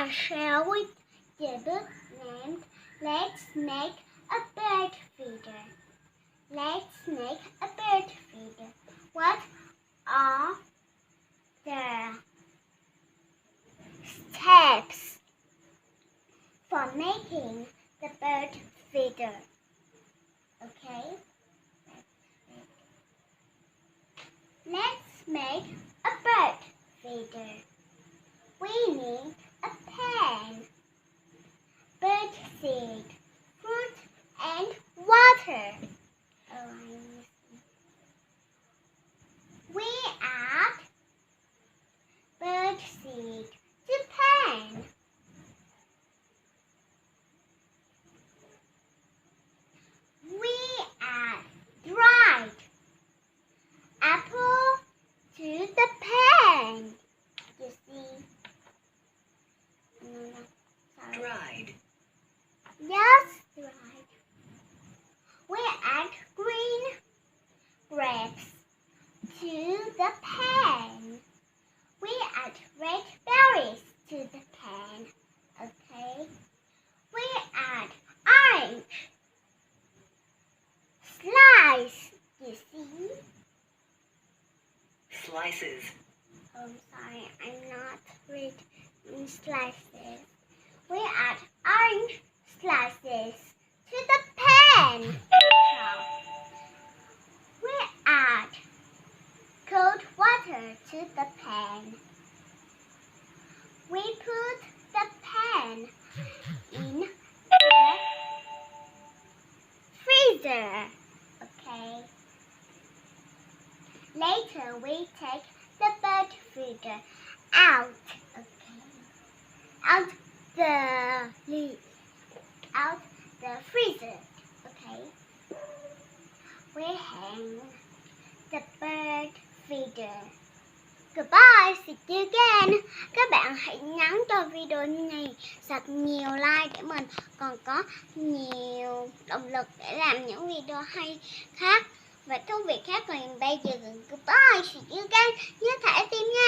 I share with the book named Let's Make a Bird Feeder. Let's make a bird feeder. What are the steps for making the bird feeder? Okay. Let's make a bird feeder. We need a pan, bird seed, fruit, and water. We add bird seed to pan. We add dried apple to the pan. You see? No, sorry. Dried. Yes, dried. We add green grapes to the pan. We add red berries to the pan. Okay. We add orange slice. You see? Slices. Oh, sorry, I'm not reading slices. We add orange slices to the pan. We add cold water to the pan. We put the pan in the freezer. Okay. Later we take the bird feeder out. Okay. Out the freezer. Okay. We hang the bird feeder. Goodbye, see you again. Các bạn hãy nhấn cho video này thật nhiều like để mình còn có nhiều động lực để làm những video hay khác và thú vị khác. Còn bây giờ goodbye, see you again. Nhớ thả tim nha.